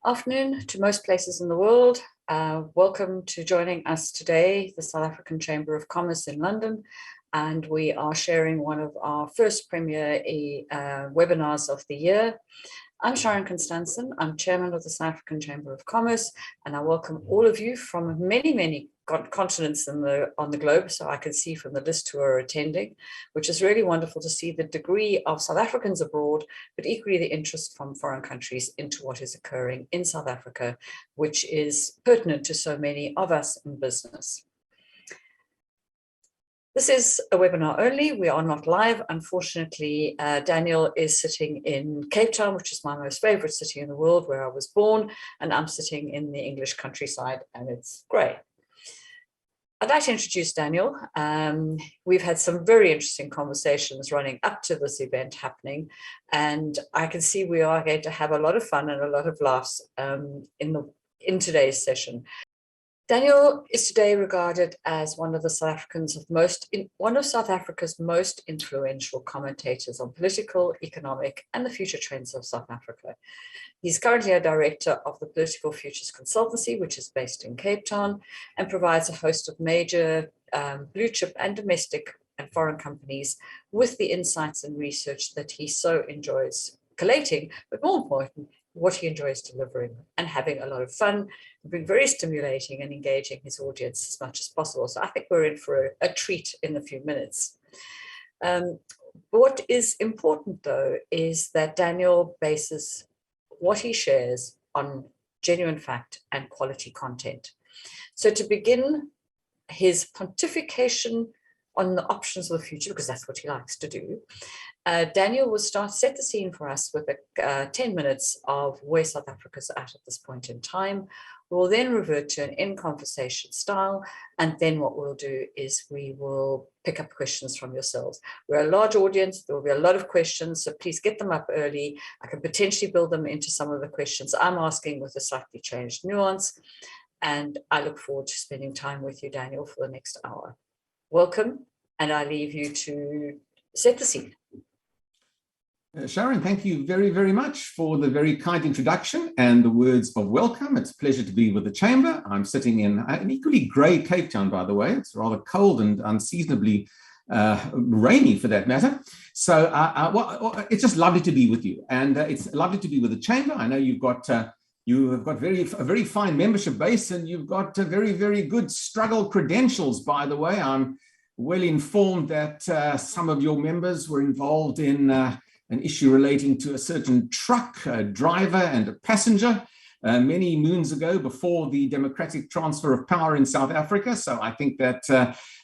Afternoon to most places in the world. Welcome to joining us today, the South African Chamber of Commerce in London, and we are sharing one of our first premier webinars of the year. I'm Sharon Constançon. I'm Chairman of the South African Chamber of Commerce, and I welcome all of you from many continents on the globe, so I can see from the list who are attending, which is really wonderful to see the degree of South Africans abroad, but equally the interest from foreign countries into what is occurring in South Africa, which is pertinent to so many of us in business. This is a webinar only. We are not live. Unfortunately, Daniel is sitting in Cape Town, which is my most favorite city in the world, where I was born, and I'm sitting in the English countryside, and it's grey. I'd like to introduce Daniel. We've had some very interesting conversations running up to this event happening, and I can see we are going to have a lot of fun and a lot of laughs in today's session. Daniel is today regarded as one of South Africa's most influential commentators on political, economic, and the future trends of South Africa. He's currently a director of the Political Futures Consultancy, which is based in Cape Town, and provides a host of major blue chip and domestic and foreign companies with the insights and research that he so enjoys collating, but more important, what he enjoys delivering and having a lot of fun, being very stimulating and engaging his audience as much as possible. So I think we're in for a treat in a few minutes. What is important, though, is that Daniel bases what he shares on genuine fact and quality content. So to begin his pontification on the options of the future, because that's what he likes to do, Daniel will set the scene for us with 10 minutes of where South Africa's at this point in time. We will then revert to an in-conversation style, and then what we'll do is we will pick up questions from yourselves. We're a large audience, there will be a lot of questions, so please get them up early. I can potentially build them into some of the questions I'm asking with a slightly changed nuance, and I look forward to spending time with you, Daniel, for the next hour. Welcome, and I leave you to set the scene. Sharon, thank you very much for the very kind introduction and the words of welcome. It's a pleasure to be with the Chamber. I'm sitting in an equally grey Cape Town, by the way. It's rather cold and unseasonably rainy for that matter. So it's just lovely to be with you. And it's lovely to be with the Chamber. I know you have got a very fine membership base, and you've got very good struggle credentials, by the way. I'm well informed that some of your members were involved in an issue relating to a certain truck, a driver and a passenger many moons ago, before the democratic transfer of power in South Africa. So I think that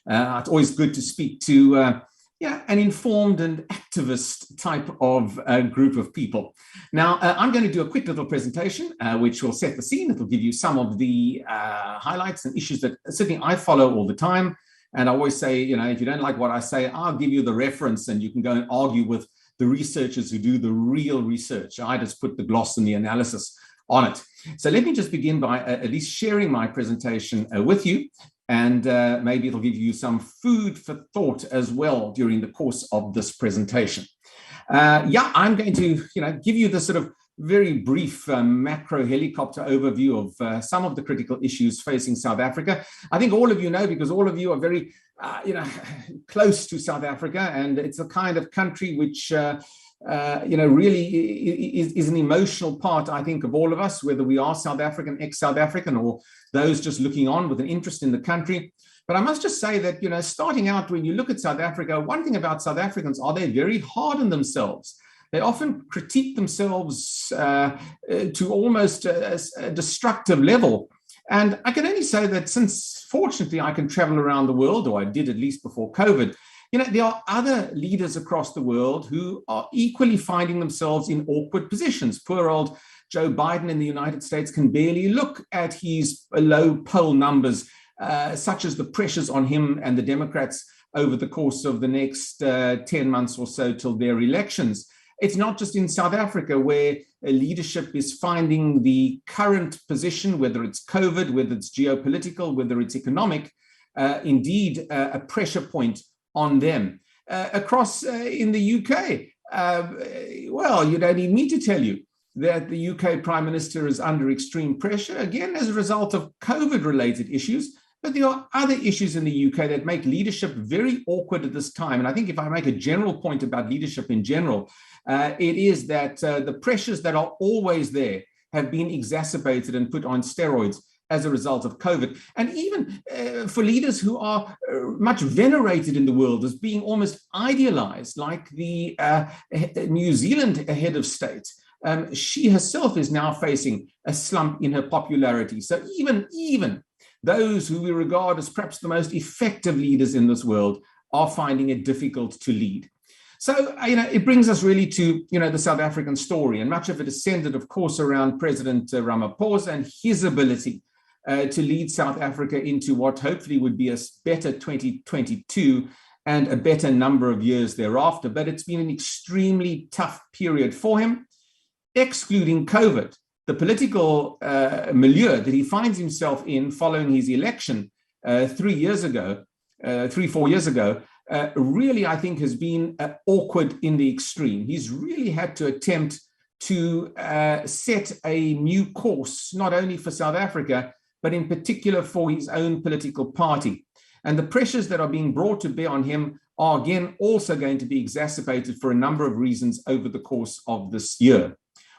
it's always good to speak to an informed and activist type of group of people. Now, I'm going to do a quick little presentation, which will set the scene. It'll give you some of the highlights and issues that certainly I follow all the time. And I always say, if you don't like what I say, I'll give you the reference and you can go and argue with the researchers who do the real research. I just put the gloss and the analysis on it. So let me just begin by at least sharing my presentation with you, and maybe it'll give you some food for thought as well during the course of this presentation. I'm going to give you the sort of very brief macro helicopter overview of some of the critical issues facing South Africa. I think all of you know, because all of you are very close to South Africa, and it's a kind of country which really is an emotional part, I think, of all of us, whether we are South African, ex-South African, or those just looking on with an interest in the country. But I must just say that, starting out, when you look at South Africa, one thing about South Africans are they're very hard on themselves. They often critique themselves to almost a destructive level. And I can only say that since, fortunately, I can travel around the world, or I did at least before COVID, there are other leaders across the world who are equally finding themselves in awkward positions. Poor old Joe Biden in the United States can barely look at his low poll numbers, such as the pressures on him and the Democrats over the course of the next 10 months or so till their elections. It's not just in South Africa where leadership is finding the current position, whether it's COVID, whether it's geopolitical, whether it's economic, indeed a pressure point on them. Across in the UK, well, you don't need me to tell you that the UK Prime Minister is under extreme pressure, again, as a result of COVID-related issues. But there are other issues in the UK that make leadership very awkward at this time. And I think if I make a general point about leadership in general, it is that the pressures that are always there have been exacerbated and put on steroids as a result of COVID. And even for leaders who are much venerated in the world as being almost idealized, like the New Zealand head of state, she herself is now facing a slump in her popularity. So even those who we regard as perhaps the most effective leaders in this world are finding it difficult to lead. So, it brings us really to, the South African story, and much of it is centered, of course, around President Ramaphosa and his ability to lead South Africa into what hopefully would be a better 2022 and a better number of years thereafter. But it's been an extremely tough period for him, excluding COVID. The political milieu that he finds himself in following his election 4 years ago, really, I think, has been awkward in the extreme. He's really had to attempt to set a new course, not only for South Africa, but in particular for his own political party. And the pressures that are being brought to bear on him are, again, also going to be exacerbated for a number of reasons over the course of this year.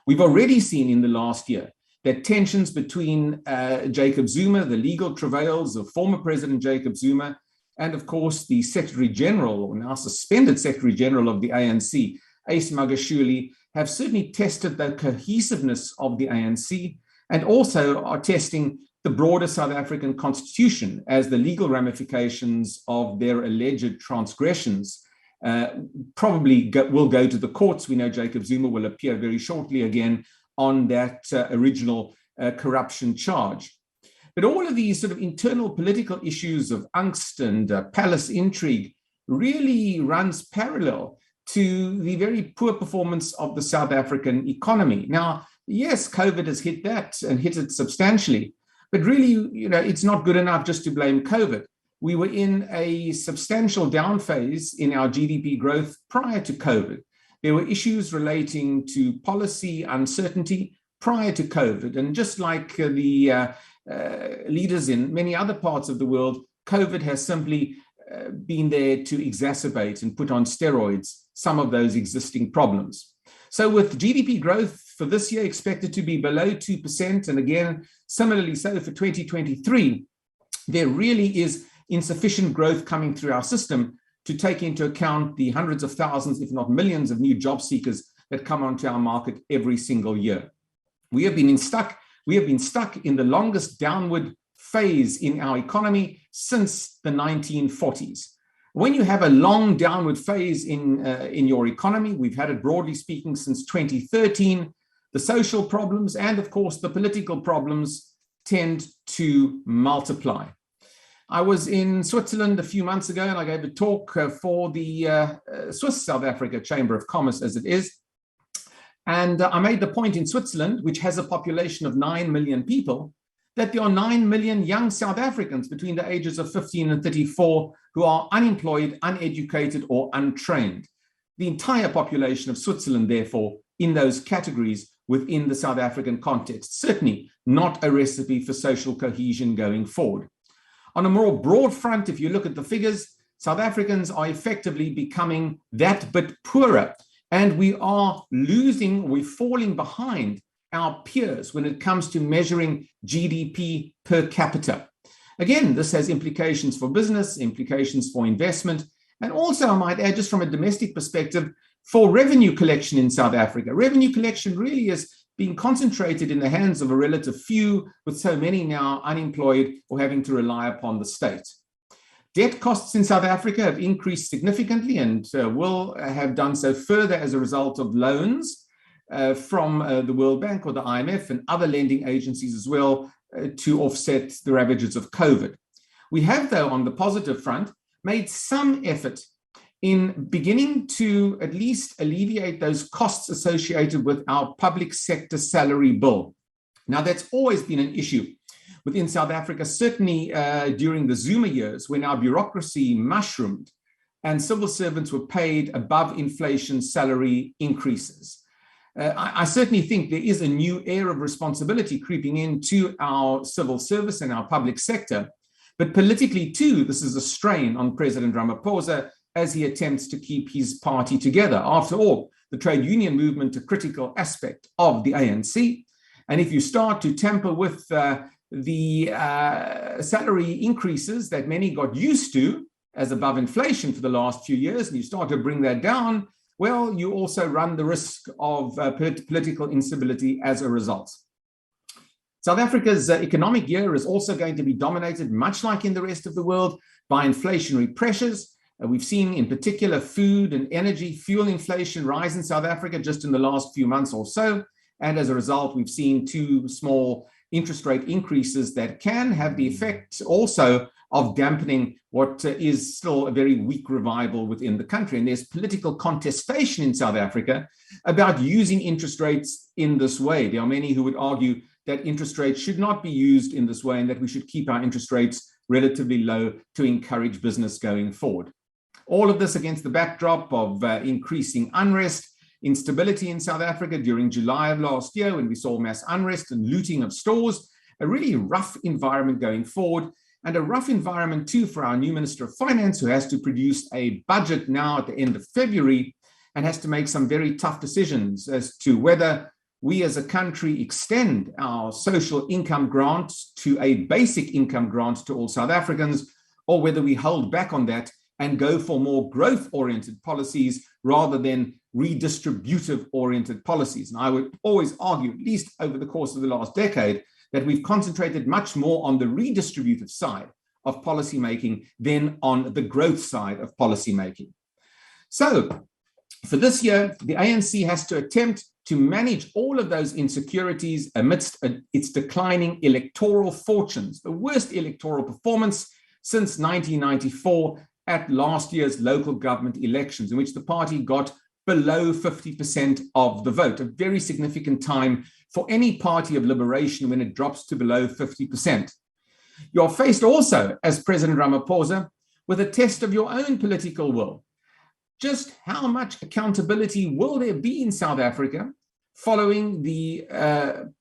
We've already seen in the last year that tensions between Jacob Zuma, the legal travails of former President Jacob Zuma, and of course the Secretary General, or now suspended Secretary General of the ANC, Ace Magashule, have certainly tested the cohesiveness of the ANC and also are testing the broader South African constitution, as the legal ramifications of their alleged transgressions probably will go to the courts. We know Jacob Zuma will appear very shortly again on that original corruption charge. But all of these sort of internal political issues of angst and palace intrigue really runs parallel to the very poor performance of the South African economy. Now, yes, COVID has hit that and hit it substantially, but really, it's not good enough just to blame COVID. We were in a substantial down phase in our GDP growth prior to COVID. There were issues relating to policy uncertainty prior to COVID. And just like the leaders in many other parts of the world, COVID has simply been there to exacerbate and put on steroids some of those existing problems. So with GDP growth for this year expected to be below 2%, and again, similarly so for 2023, there really is insufficient growth coming through our system to take into account the hundreds of thousands, if not millions, of new job seekers that come onto our market every single year. We have been stuck in the longest downward phase in our economy since the 1940s. When you have a long downward phase in your economy, we've had it broadly speaking since 2013, the social problems and of course the political problems tend to multiply. I was in Switzerland a few months ago and I gave a talk for the Swiss South Africa Chamber of Commerce, as it is. And I made the point in Switzerland, which has a population of 9 million people, that there are 9 million young South Africans between the ages of 15 and 34 who are unemployed, uneducated, or untrained. The entire population of Switzerland, therefore, in those categories within the South African context, certainly not a recipe for social cohesion going forward. On a more broad front, if you look at the figures, South Africans are effectively becoming that bit poorer, and we're falling behind our peers when it comes to measuring GDP per capita. Again, this has implications for business, implications for investment, and also, I might add, just from a domestic perspective, for revenue collection in South Africa. Revenue collection really is being concentrated in the hands of a relative few, with so many now unemployed or having to rely upon the state. Debt costs in South Africa have increased significantly and will have done so further as a result of loans from the World Bank or the IMF and other lending agencies as well to offset the ravages of COVID. We have, though, on the positive front, made some effort in beginning to at least alleviate those costs associated with our public sector salary bill. Now, that's always been an issue within South Africa, certainly during the Zuma years, when our bureaucracy mushroomed and civil servants were paid above inflation salary increases. I certainly think there is a new air of responsibility creeping into our civil service and our public sector. But politically, too, this is a strain on President Ramaphosa as he attempts to keep his party together. After all, the trade union movement is a critical aspect of the ANC. And if you start to tamper with the salary increases that many got used to as above inflation for the last few years, and you start to bring that down, well, you also run the risk of political instability as a result. South Africa's economic year is also going to be dominated, much like in the rest of the world, by inflationary pressures. We've seen in particular food and energy, fuel inflation rise in South Africa just in the last few months or so. And as a result, we've seen 2 small interest rate increases that can have the effect also of dampening what is still a very weak revival within the country. And there's political contestation in South Africa about using interest rates in this way. There are many who would argue that interest rates should not be used in this way and that we should keep our interest rates relatively low to encourage business going forward. All of this against the backdrop of increasing unrest, instability in South Africa during July of last year when we saw mass unrest and looting of stores, a really rough environment going forward, and a rough environment too for our new Minister of Finance, who has to produce a budget now at the end of February and has to make some very tough decisions as to whether we as a country extend our social income grant to a basic income grant to all South Africans, or whether we hold back on that and go for more growth-oriented policies rather than redistributive-oriented policies. And I would always argue, at least over the course of the last decade, that we've concentrated much more on the redistributive side of policymaking than on the growth side of policymaking. So for this year, the ANC has to attempt to manage all of those insecurities amidst its declining electoral fortunes, the worst electoral performance since 1994 at last year's local government elections, in which the party got below 50% of the vote, a very significant time for any party of liberation when it drops to below 50%. You're faced also, as President Ramaphosa, with a test of your own political will. Just how much accountability will there be in South Africa following the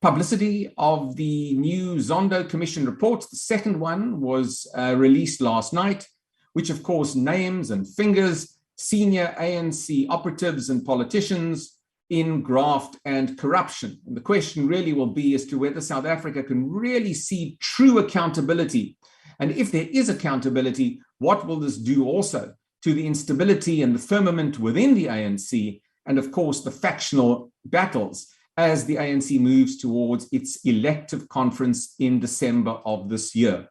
publicity of the new Zondo Commission reports? The second one was released last night, which of course names and fingers senior ANC operatives and politicians in graft and corruption. And the question really will be as to whether South Africa can really see true accountability. And if there is accountability, what will this do also to the instability and the firmament within the ANC, and of course the factional battles as the ANC moves towards its elective conference in December of this year.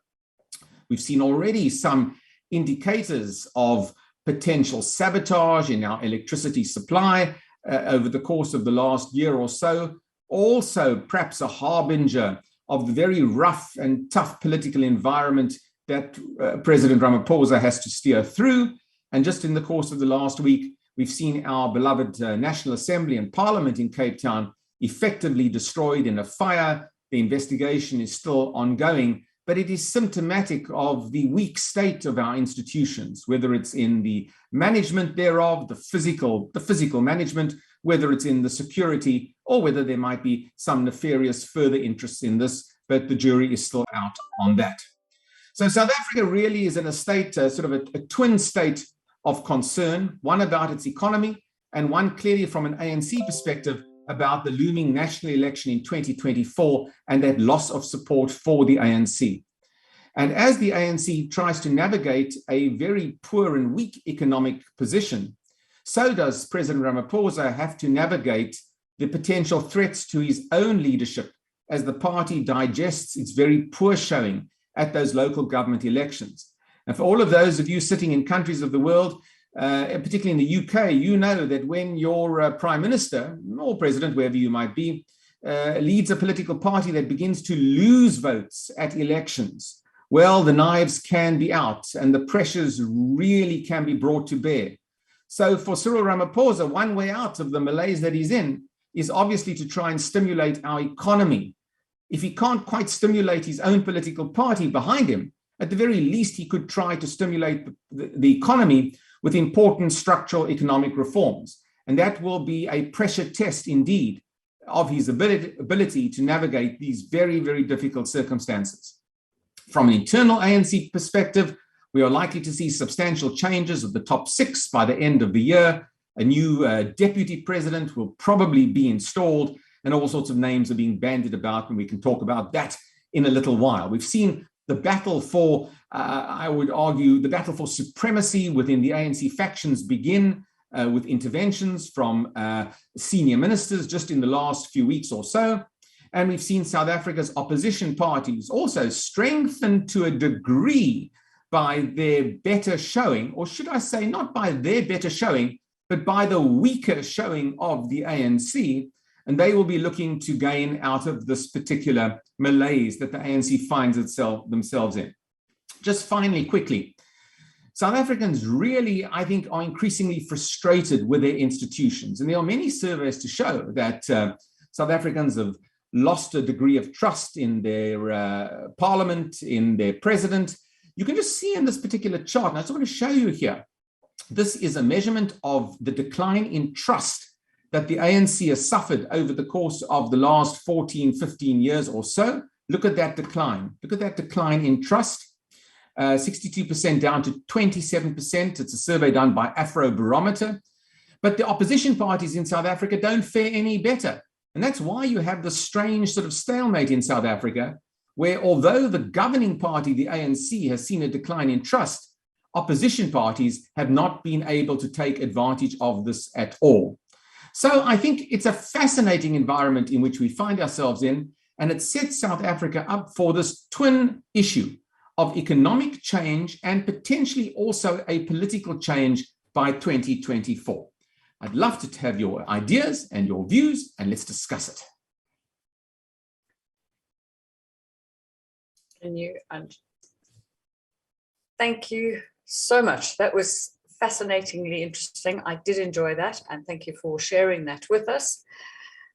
We've seen already some indicators of potential sabotage in our electricity supply over the course of the last year or so, also perhaps a harbinger of the very rough and tough political environment that President Ramaphosa has to steer through. And just in the course of the last week, we've seen our beloved National Assembly and Parliament in Cape Town effectively destroyed in a fire. The investigation is still ongoing, but it is symptomatic of the weak state of our institutions, whether it's in the management thereof, the physical management, whether it's in the security, or whether there might be some nefarious further interests in this, but the jury is still out on that. So South Africa really is in a state, sort of a twin state of concern, one about its economy, and one clearly from an ANC perspective about the looming national election in 2024 and that loss of support for the ANC. And as the ANC tries to navigate a very poor and weak economic position, so does President Ramaphosa have to navigate the potential threats to his own leadership as the party digests its very poor showing at those local government elections. And for all of those of you sitting in countries of the world, particularly in the UK, you know that when your prime minister or president, wherever you might be, leads a political party that begins to lose votes at elections, well, the knives can be out and the pressures really can be brought to bear. So for Cyril Ramaphosa, one way out of the malaise that he's in is obviously to try and stimulate our economy. If he can't quite stimulate his own political party behind him, at the very least, he could try to stimulate the economy with important structural economic reforms. And that will be a pressure test indeed of his ability to navigate these very, very difficult circumstances. From an internal ANC perspective, we are likely to see substantial changes of the top 6 by the end of the year. A new deputy president will probably be installed, and all sorts of names are being bandied about, and we can talk about that in a little while. We've seen the battle for, I would argue, the battle for supremacy within the ANC factions begin with interventions from senior ministers just in the last few weeks or so. And we've seen South Africa's opposition parties also strengthened to a degree by their better showing, or should I say not by their better showing, but by the weaker showing of the ANC. And they will be looking to gain out of this particular malaise that the ANC finds themselves in. Just finally, quickly, South Africans really, I think, are increasingly frustrated with their institutions. And there are many surveys to show that South Africans have lost a degree of trust in their parliament, in their president. You can just see in this particular chart, and I just want to show you here, this is a measurement of the decline in trust that the ANC has suffered over the course of the last 14, 15 years or so. Look at that decline. Look at that decline in trust. 62% down to 27%. It's a survey done by Afrobarometer. But the opposition parties in South Africa don't fare any better. And that's why you have this strange sort of stalemate in South Africa, where although the governing party, the ANC, has seen a decline in trust, opposition parties have not been able to take advantage of this at all. So I think it's a fascinating environment in which we find ourselves in, and it sets South Africa up for this twin issue of economic change and potentially also a political change by 2024. I'd love to have your ideas and your views, and let's discuss it. Thank you so much. That was fascinatingly interesting. I did enjoy that, and thank you for sharing that with us.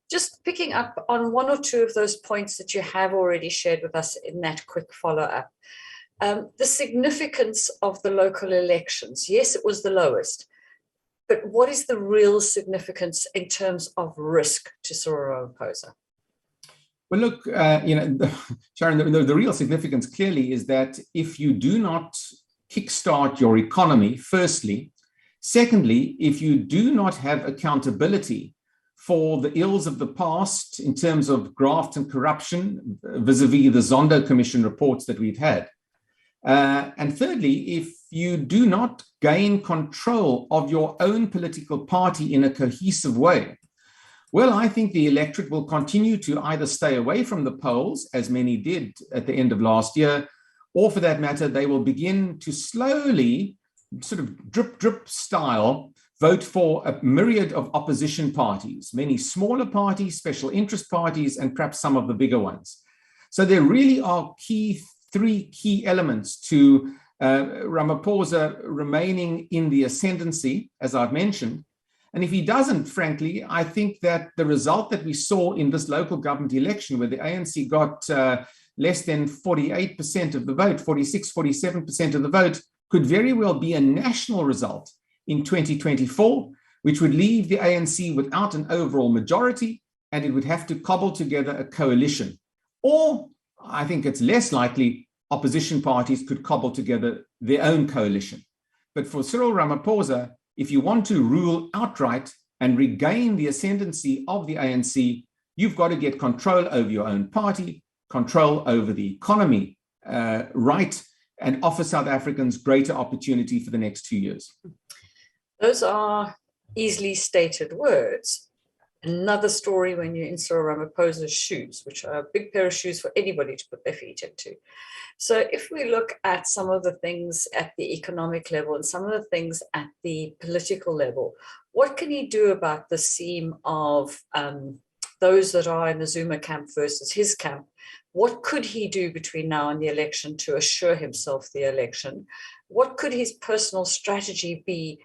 Just picking up on one or two of those points that you have already shared with us in that quick follow-up. The significance of the local elections. Yes, it was the lowest, but what is the real significance in terms of risk to Cyril Ramaphosa? Well, look, Sharon, the real significance clearly is that if you do not kickstart your economy, firstly, secondly, if you do not have accountability for the ills of the past in terms of graft and corruption vis-a-vis the Zondo Commission reports that we've had, and thirdly, if you do not gain control of your own political party in a cohesive way, well, I think the electorate will continue to either stay away from the polls, as many did at the end of last year, or for that matter, they will begin to slowly, sort of drip style, vote for a myriad of opposition parties, many smaller parties, special interest parties, and perhaps some of the bigger ones. So there really are three key elements to Ramaphosa remaining in the ascendancy, as I've mentioned. And if he doesn't, frankly, I think that the result that we saw in this local government election, where the ANC got less than 48% of the vote, 46, 47% of the vote, could very well be a national result in 2024, which would leave the ANC without an overall majority, and it would have to cobble together a coalition. Or, I think it's less likely, opposition parties could cobble together their own coalition. But for Cyril Ramaphosa, if you want to rule outright and regain the ascendancy of the ANC, you've got to get control over your own party, control over the economy, right, and offer South Africans greater opportunity for the next 2 years. Those are easily stated words. Another story when you're in Cyril Ramaphosa's shoes, which are a big pair of shoes for anybody to put their feet into. So if we look at some of the things at the economic level and some of the things at the political level, what can he do about the seam of those that are in the Zuma camp versus his camp? What could he do between now and the election to assure himself the election? What could his personal strategy be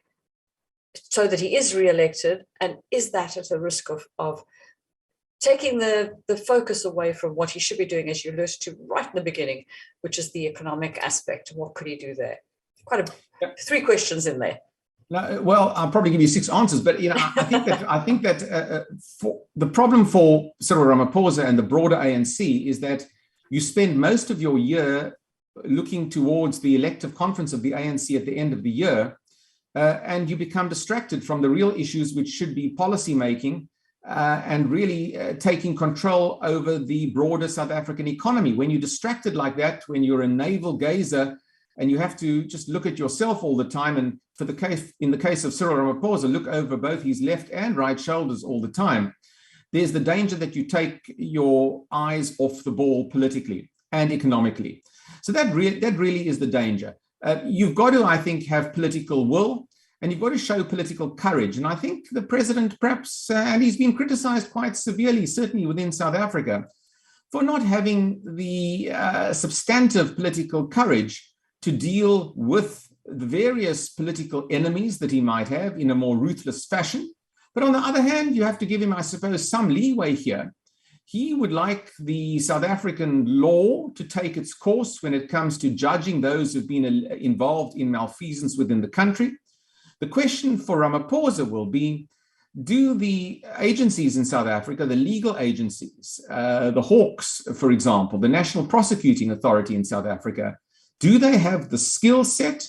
so that he is re-elected? And is that at a risk of taking the focus away from what he should be doing, as you alluded to right in the beginning, which is the economic aspect? What could he do there? Quite three questions in there. No, well, I'll probably give you 6 answers, but I think that for the problem for Cyril Ramaphosa and the broader ANC is that you spend most of your year looking towards the elective conference of the ANC at the end of the year, and you become distracted from the real issues which should be policy making and really taking control over the broader South African economy. When you're distracted like that, when you're a navel gazer and you have to just look at yourself all the time, and in the case of Cyril Ramaphosa, look over both his left and right shoulders all the time, there's the danger that you take your eyes off the ball politically and economically. So that really is the danger. You've got to, I think, have political will, and you've got to show political courage. And I think the president perhaps, and he's been criticized quite severely, certainly within South Africa, for not having the substantive political courage to deal with the various political enemies that he might have in a more ruthless fashion. But on the other hand, you have to give him, I suppose, some leeway here. He would like the South African law to take its course when it comes to judging those who've been involved in malfeasance within the country. The question for Ramaphosa will be, do the agencies in South Africa, the legal agencies, the Hawks, for example, the National Prosecuting Authority in South Africa, do they have the skill set,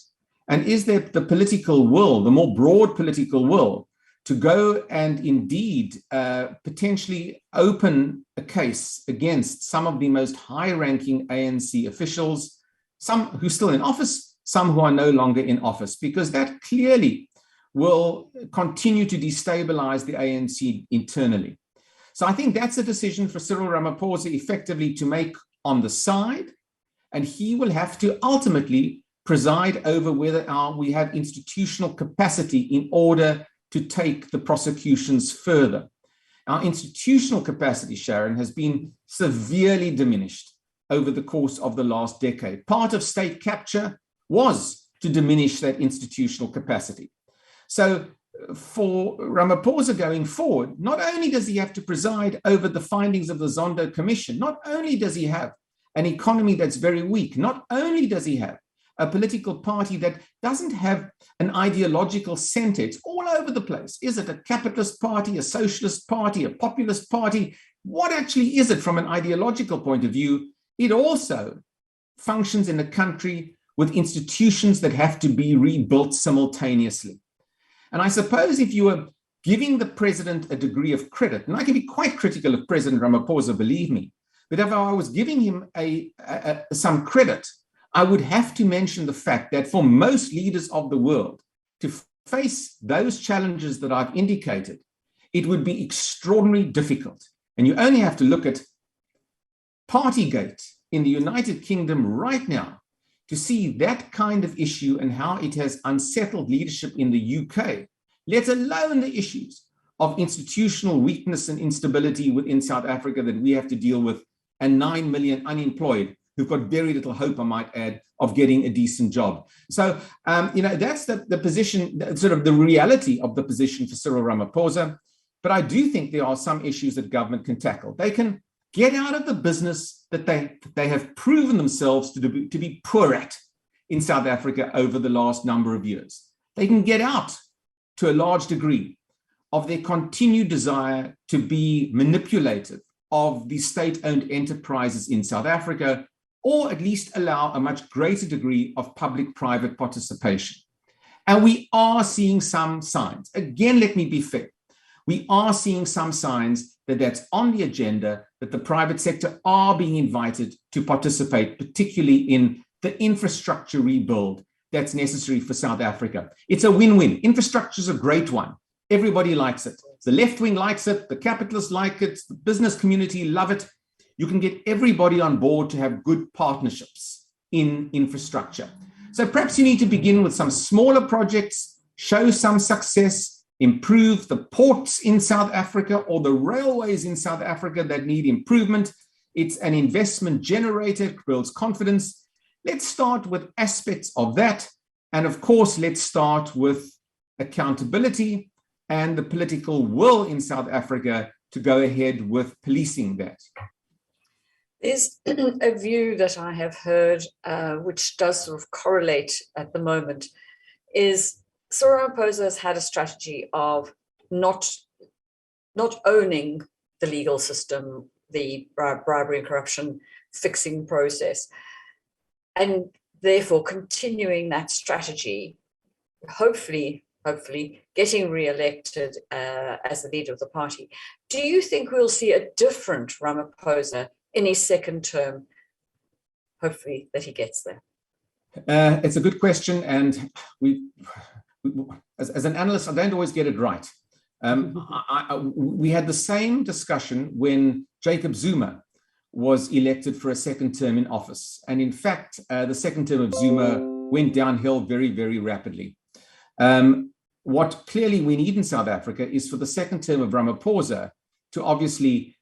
and is there the political will, the more broad political will, to go and indeed potentially open a case against some of the most high-ranking ANC officials, some who are still in office, some who are no longer in office, because that clearly will continue to destabilize the ANC internally. So I think that's a decision for Cyril Ramaphosa effectively to make on the side, and he will have to ultimately preside over whether we have institutional capacity in order to take the prosecutions further. Our institutional capacity, Sharon, has been severely diminished over the course of the last decade. Part of state capture was to diminish that institutional capacity. So for Ramaphosa going forward, not only does he have to preside over the findings of the Zondo Commission, not only does he have an economy that's very weak, not only does he have a political party that doesn't have an ideological center. It's all over the place. Is it a capitalist party, a socialist party, a populist party? What actually is it from an ideological point of view? It also functions in a country with institutions that have to be rebuilt simultaneously. And I suppose if you were giving the president a degree of credit, and I can be quite critical of President Ramaphosa, believe me, but if I was giving him some credit, I would have to mention the fact that for most leaders of the world to face those challenges that I've indicated, it would be extraordinarily difficult. And you only have to look at Partygate in the United Kingdom right now to see that kind of issue and how it has unsettled leadership in the UK, let alone the issues of institutional weakness and instability within South Africa that we have to deal with, and 9 million unemployed who've got very little hope, I might add, of getting a decent job. So, that's the position, sort of the reality of the position for Cyril Ramaphosa. But I do think there are some issues that government can tackle. They can get out of the business that they have proven themselves to be poor at in South Africa over the last number of years. They can get out to a large degree of their continued desire to be manipulative of the state-owned enterprises in South Africa, or at least allow a much greater degree of public-private participation. And we are seeing some signs. Again, let me be fair. We are seeing some signs that that's on the agenda, that the private sector are being invited to participate, particularly in the infrastructure rebuild that's necessary for South Africa. It's a win-win. Infrastructure is a great one. Everybody likes it. The left wing likes it. The capitalists like it. The business community love it. You can get everybody on board to have good partnerships in infrastructure. So perhaps you need to begin with some smaller projects, show some success, improve the ports in South Africa or the railways in South Africa that need improvement. It's an investment generator, it builds confidence. Let's start with aspects of that. And of course, let's start with accountability and the political will in South Africa to go ahead with policing that. There's a view that I have heard, which does sort of correlate at the moment, is Cyril Ramaphosa has had a strategy of not owning the legal system, the bribery and corruption fixing process, and therefore continuing that strategy, hopefully getting re-elected as the leader of the party. Do you think we'll see a different Ramaphosa in his second term? Hopefully that he gets there. It's a good question, and as an analyst, I don't always get it right. We had the same discussion when Jacob Zuma was elected for a second term in office. And in fact, the second term of Zuma went downhill very, very rapidly. What clearly we need in South Africa is for the second term of Ramaphosa to obviously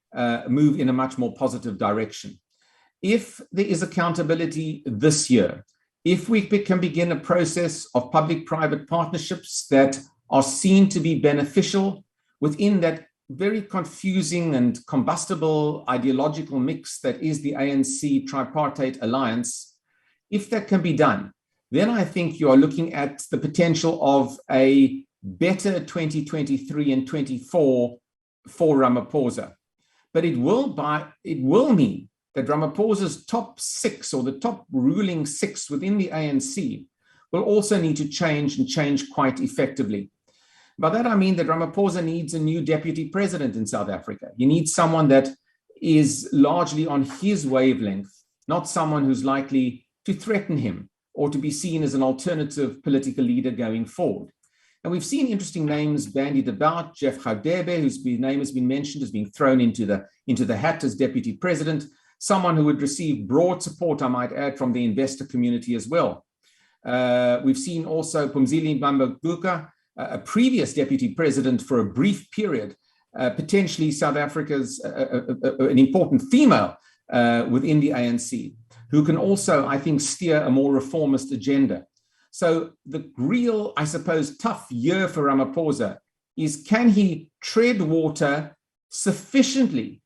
move in a much more positive direction. If there is accountability this year, if we can begin a process of public-private partnerships that are seen to be beneficial within that very confusing and combustible ideological mix that is the ANC tripartite alliance, if that can be done, then I think you are looking at the potential of a better 2023 and 24 for Ramaphosa. But it will mean that Ramaphosa's top six, or the top ruling six within the ANC, will also need to change, and change quite effectively. By that, I mean that Ramaphosa needs a new deputy president in South Africa. He needs someone that is largely on his wavelength, not someone who's likely to threaten him or to be seen as an alternative political leader going forward. And we've seen interesting names bandied about. Jeff Radebe, whose name has been mentioned, as being thrown into the hat as deputy president, someone who would receive broad support, I might add, from the investor community as well. We've seen also Phumzile Mlambo-Ngcuka, a previous deputy president for a brief period, potentially South Africa's an important female within the ANC, who can also, I think, steer a more reformist agenda. So the real, I suppose, tough year for Ramaphosa is, can he tread water sufficiently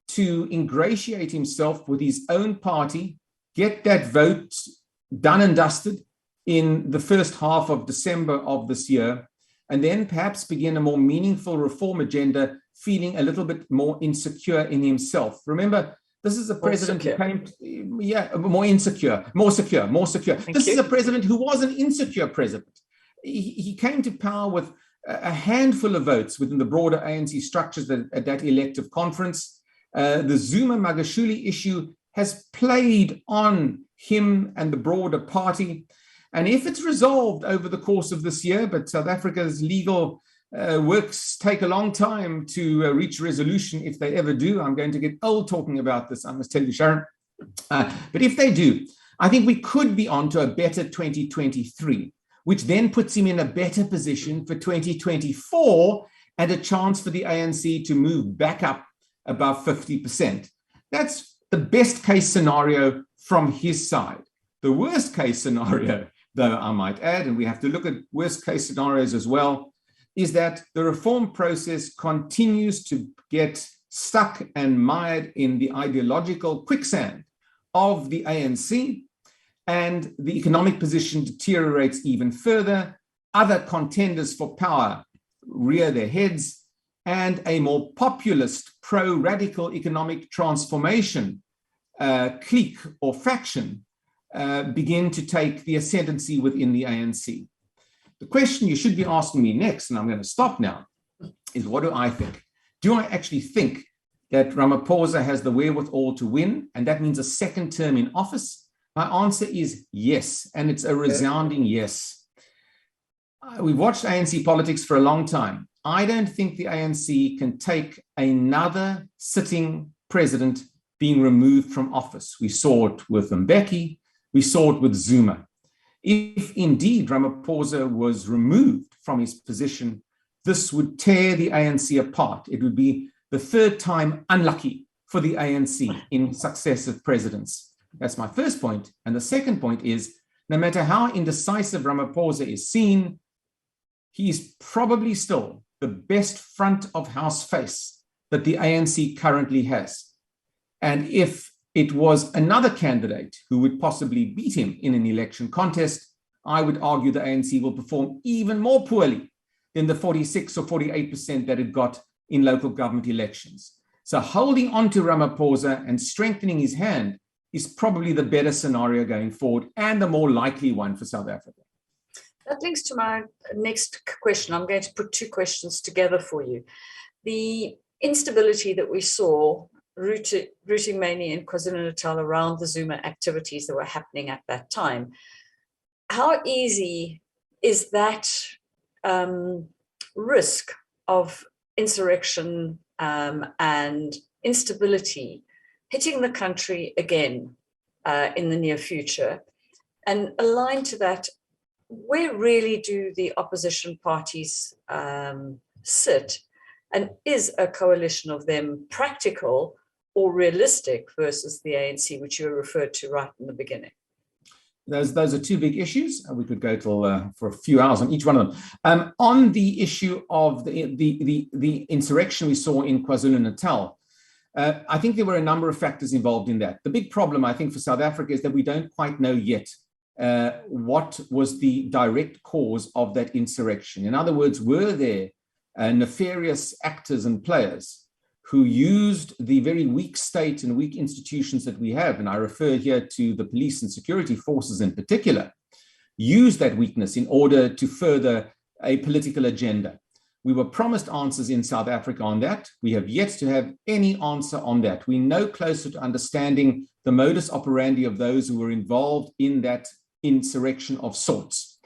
to ingratiate himself with his own party, get that vote done and dusted in the first half of December of this year, and then perhaps begin a more meaningful reform agenda, feeling a little bit more insecure in himself. Remember, this is a president who came, more secure. This is a president who was an insecure president. He came to power with a handful of votes within the broader ANC structures at that elective conference. The Zuma-Magashule issue has played on him and the broader party. And if it's resolved over the course of this year, but South Africa's legal works take a long time to reach resolution, if they ever do. I'm going to get old talking about this, I must tell you, Sharon. But if they do, I think we could be on to a better 2023, which then puts him in a better position for 2024 and a chance for the ANC to move back up above 50%. That's the best case scenario from his side. The worst case scenario, though, I might add, and we have to look at worst case scenarios as well, is that the reform process continues to get stuck and mired in the ideological quicksand of the ANC, and the economic position deteriorates even further. Other contenders for power rear their heads, and a more populist, pro-radical economic transformation clique or faction begin to take the ascendancy within the ANC. The question you should be asking me next, and I'm going to stop now, is what do I think? Do I actually think that Ramaphosa has the wherewithal to win, and that means a second term in office? My answer is yes, and it's a resounding yes. We've watched ANC politics for a long time. I don't think the ANC can take another sitting president being removed from office. We saw it with Mbeki, we saw it with Zuma. If indeed Ramaphosa was removed from his position, this would tear the ANC apart. It would be the third time unlucky for the ANC in successive presidents. That's my first point. And the second point is, no matter how indecisive Ramaphosa is seen, he's probably still the best front of house face that the ANC currently has. And if it was another candidate who would possibly beat him in an election contest, I would argue the ANC will perform even more poorly than the 46 or 48% that it got in local government elections. So holding on to Ramaphosa and strengthening his hand is probably the better scenario going forward and the more likely one for South Africa. That links to my next question. I'm going to put two questions together for you. The instability that we saw rooting mainly in KwaZulu-Natal around the Zuma activities that were happening at that time. How easy is that risk of insurrection and instability hitting the country again in the near future? And aligned to that, where really do the opposition parties sit? And is a coalition of them practical or realistic versus the ANC, which you referred to right in the beginning? Those are two big issues. We could go till for a few hours on each one of them. On the issue of the insurrection we saw in KwaZulu-Natal, I think there were a number of factors involved in that. The big problem, I think, for South Africa is that we don't quite know yet what was the direct cause of that insurrection. In other words, were there nefarious actors and players who used the very weak state and weak institutions that we have, and I refer here to the police and security forces in particular, used that weakness in order to further a political agenda? We were promised answers in South Africa on that. We have yet to have any answer on that. We're no closer to understanding the modus operandi of those who were involved in that insurrection of sorts.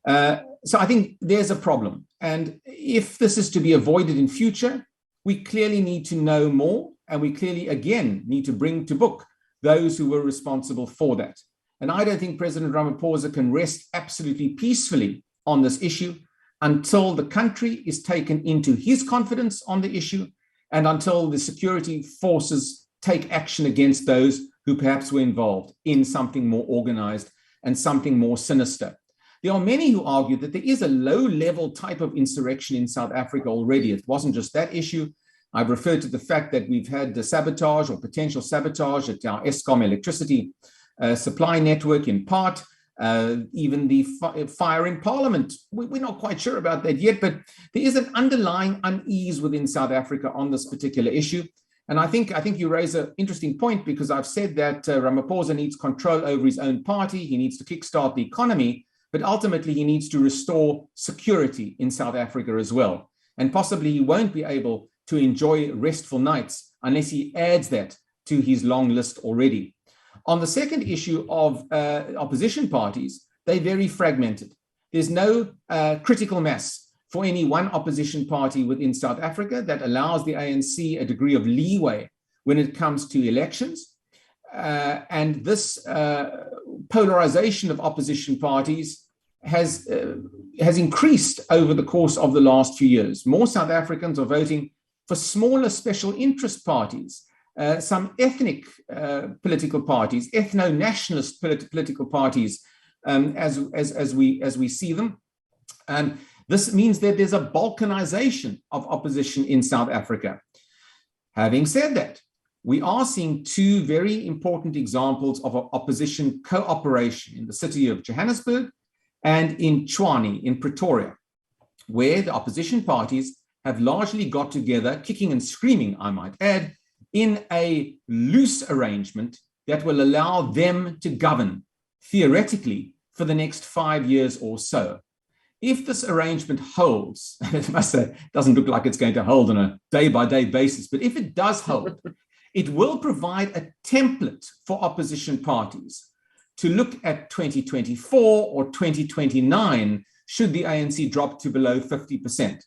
So I think there's a problem. And if this is to be avoided in future, we clearly need to know more, and we clearly, again, need to bring to book those who were responsible for that. And I don't think President Ramaphosa can rest absolutely peacefully on this issue until the country is taken into his confidence on the issue and until the security forces take action against those who perhaps were involved in something more organized and something more sinister. There are many who argue that there is a low-level type of insurrection in South Africa already. It wasn't just that issue. I've referred to the fact that we've had the sabotage or potential sabotage at our Eskom electricity supply network in part, even the fire in Parliament. We're not quite sure about that yet, but there is an underlying unease within South Africa on this particular issue. And I think you raise an interesting point, because I've said that Ramaphosa needs control over his own party. He needs to kickstart the economy, but ultimately he needs to restore security in South Africa as well. And possibly he won't be able to enjoy restful nights unless he adds that to his long list already. On the second issue of opposition parties, they're very fragmented. There's no critical mass for any one opposition party within South Africa that allows the ANC a degree of leeway when it comes to elections. And this polarization of opposition parties has increased over the course of the last few years. More South Africans are voting for smaller special interest parties, some ethnic political parties, ethno-nationalist political parties, as we see them. And this means that there's a balkanization of opposition in South Africa. Having said that, we are seeing two very important examples of opposition cooperation in the city of Johannesburg and in Tshwane, in Pretoria, where the opposition parties have largely got together, kicking and screaming, I might add, in a loose arrangement that will allow them to govern, theoretically, for the next 5 years or so. If this arrangement holds, and I must say, it doesn't look like it's going to hold on a day-by-day basis, but if it does hold, it will provide a template for opposition parties to look at 2024 or 2029 should the ANC drop to below 50%.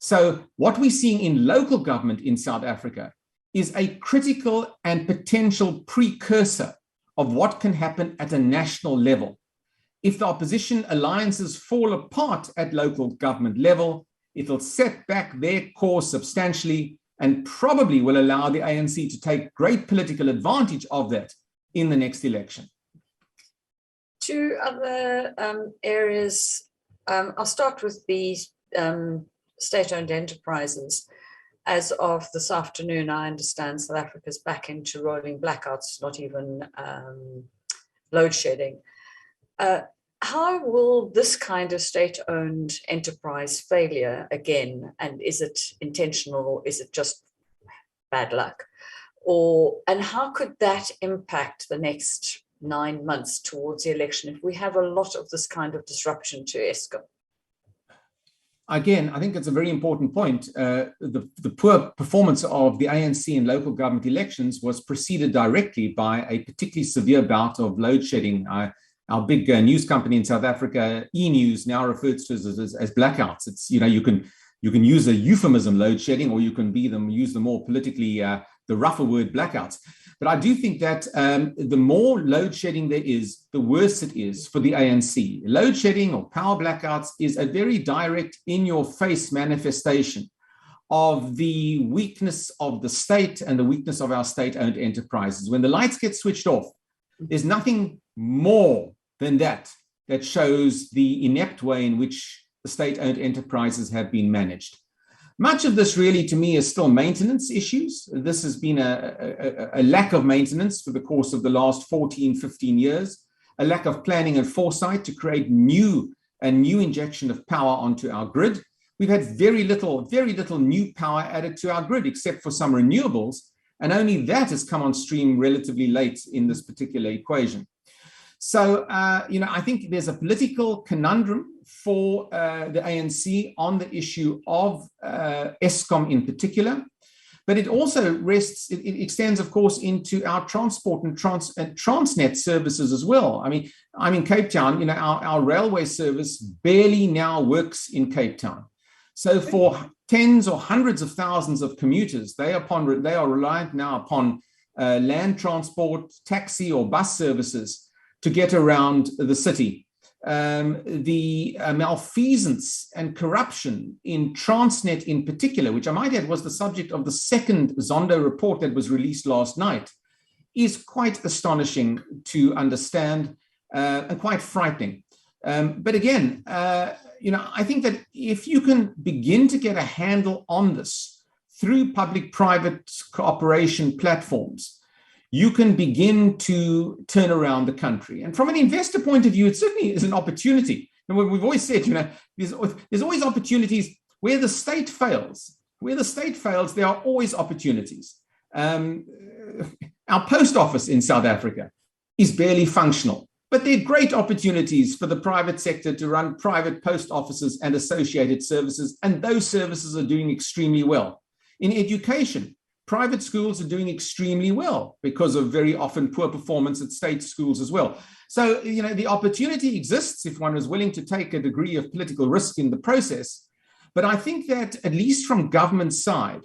So what we're seeing in local government in South Africa is a critical and potential precursor of what can happen at a national level. If the opposition alliances fall apart at local government level, it'll set back their course substantially and probably will allow the ANC to take great political advantage of that in the next election. Two other areas. I'll start with the state-owned enterprises. As of this afternoon, I understand South Africa's back into rolling blackouts, not even load shedding. how will this kind of state-owned enterprise failure again, and is it intentional or is it just bad luck? And how could that impact the next 9 months towards the election if we have a lot of this kind of disruption to Eskom? Again, I think it's a very important point. The poor performance of the ANC in local government elections was preceded directly by a particularly severe bout of load shedding. Our big news company in South Africa, E-News, now refers to as blackouts. It's, you can use a euphemism, load shedding, or you can use the more politically, the rougher word, blackouts. But I do think that the more load shedding there is, the worse it is for the ANC. Load shedding or power blackouts is a very direct, in-your-face manifestation of the weakness of the state and the weakness of our state-owned enterprises. When the lights get switched off, there's nothing more than that shows the inept way in which the state-owned enterprises have been managed. Much of this really, to me, is still maintenance issues. This has been a lack of maintenance for the course of the last 14, 15 years, a lack of planning and foresight to create a new injection of power onto our grid. We've had very little new power added to our grid, except for some renewables, and only that has come on stream relatively late in this particular equation. So, I think there's a political conundrum for the ANC on the issue of Eskom in particular, but it also it extends, of course, into our transport and Transnet services as well. I mean, I'm in Cape Town, our railway service barely now works in Cape Town. So for tens or hundreds of thousands of commuters, they are reliant now upon land transport, taxi or bus services to get around the city. The malfeasance and corruption in Transnet in particular, which I might add was the subject of the second Zondo report that was released last night, is quite astonishing to understand and quite frightening. But again, I think that if you can begin to get a handle on this through public-private cooperation platforms, you can begin to turn around the country. And from an investor point of view, it certainly is an opportunity. And we've always said, there's always opportunities where the state fails. Where the state fails, there are always opportunities. Our post office in South Africa is barely functional, but there are great opportunities for the private sector to run private post offices and associated services, and those services are doing extremely well. In education, private schools are doing extremely well because of very often poor performance at state schools as well. So, the opportunity exists if one is willing to take a degree of political risk in the process. But I think that, at least from government side,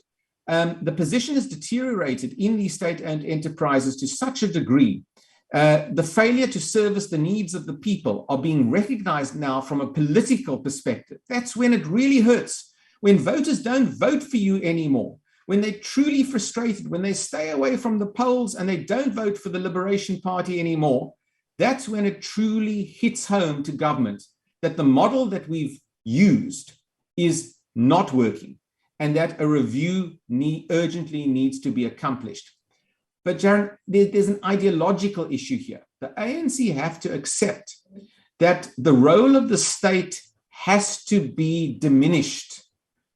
the position has deteriorated in these state-owned enterprises to such a degree. The failure to service the needs of the people are being recognized now from a political perspective. That's when it really hurts, when voters don't vote for you anymore, when they're truly frustrated, when they stay away from the polls and they don't vote for the Liberation Party anymore. That's when it truly hits home to government that the model that we've used is not working and that a review urgently needs to be accomplished. But Sharon, there's an ideological issue here. The ANC have to accept that the role of the state has to be diminished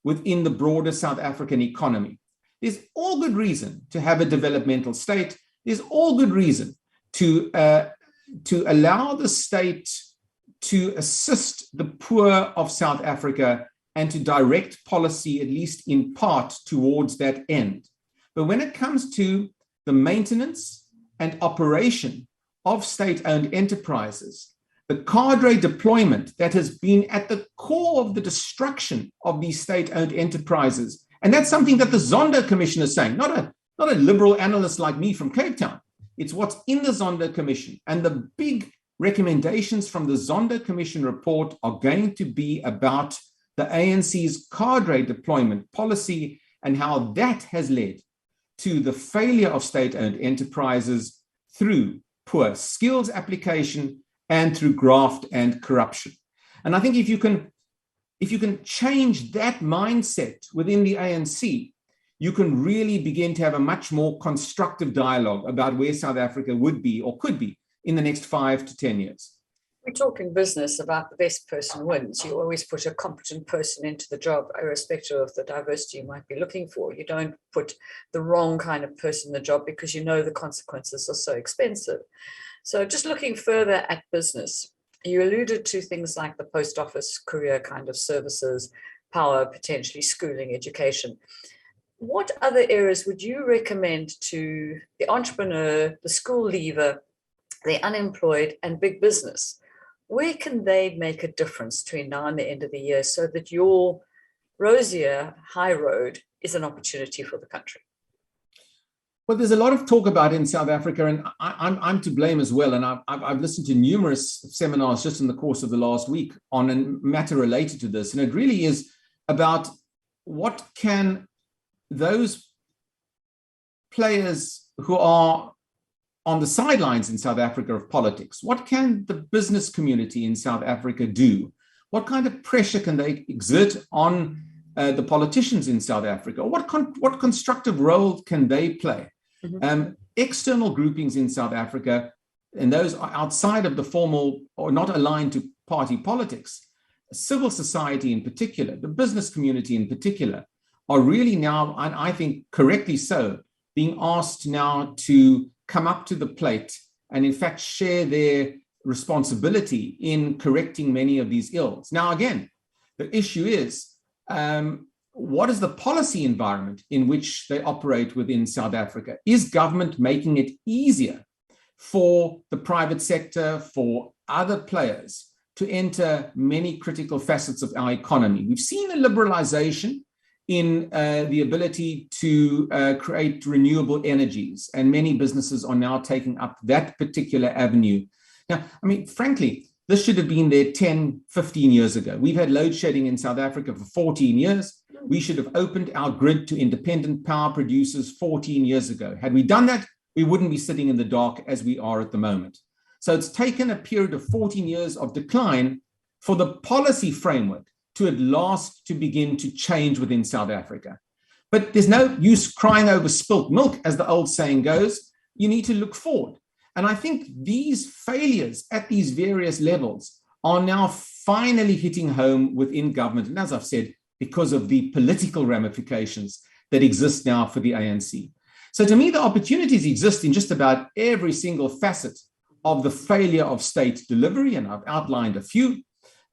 within the broader South African economy. There's all good reason to have a developmental state. There's all good reason to allow the state to assist the poor of South Africa and to direct policy, at least in part, towards that end. But when it comes to the maintenance and operation of state-owned enterprises, the cadre deployment that has been at the core of the destruction of these state-owned enterprises, and that's something that the Zondo Commission is saying, not a liberal analyst like me from Cape Town. It's what's in the Zondo Commission. And the big recommendations from the Zondo Commission report are going to be about the ANC's cadre deployment policy and how that has led to the failure of state-owned enterprises through poor skills application and through graft and corruption. And I think if you can change that mindset within the ANC, you can really begin to have a much more constructive dialogue about where South Africa would be or could be in the next 5 to 10 years. We talk in business about the best person wins. You always put a competent person into the job, irrespective of the diversity you might be looking for. You don't put the wrong kind of person in the job because you know the consequences are so expensive. So just looking further at business, you alluded to things like the post office career kind of services, power, potentially schooling, education. What other areas would you recommend to the entrepreneur, the school leaver, the unemployed, and big business? Where can they make a difference between now and the end of the year so that your rosier high road is an opportunity for the country? Well, there's a lot of talk about it in South Africa, and I'm to blame as well. And I've listened to numerous seminars just in the course of the last week on a matter related to this. And it really is about what can those players who are on the sidelines in South Africa of politics, what can the business community in South Africa do? What kind of pressure can they exert on the politicians in South Africa? What constructive role can they play? External groupings in South Africa, and those are outside of the formal or not aligned to party politics, civil society in particular, the business community in particular, are really now, and I think correctly so, being asked now to come up to the plate and in fact share their responsibility in correcting many of these ills. Now, again, the issue is, what is the policy environment in which they operate within South Africa? Is government making it easier for the private sector, for other players to enter many critical facets of our economy? We've seen a liberalization in the ability to create renewable energies, and many businesses are now taking up that particular avenue. Now, I mean, frankly, this should have been there 10, 15 years ago. We've had load shedding in South Africa for 14 years. We should have opened our grid to independent power producers 14 years ago. Had we done that, we wouldn't be sitting in the dark as we are at the moment. So it's taken a period of 14 years of decline for the policy framework to at last to begin to change within South Africa. But there's no use crying over spilt milk, as the old saying goes. You need to look forward. And I think these failures at these various levels are now finally hitting home within government. And as I've said, because of the political ramifications that exist now for the ANC. So to me, the opportunities exist in just about every single facet of the failure of state delivery, and I've outlined a few.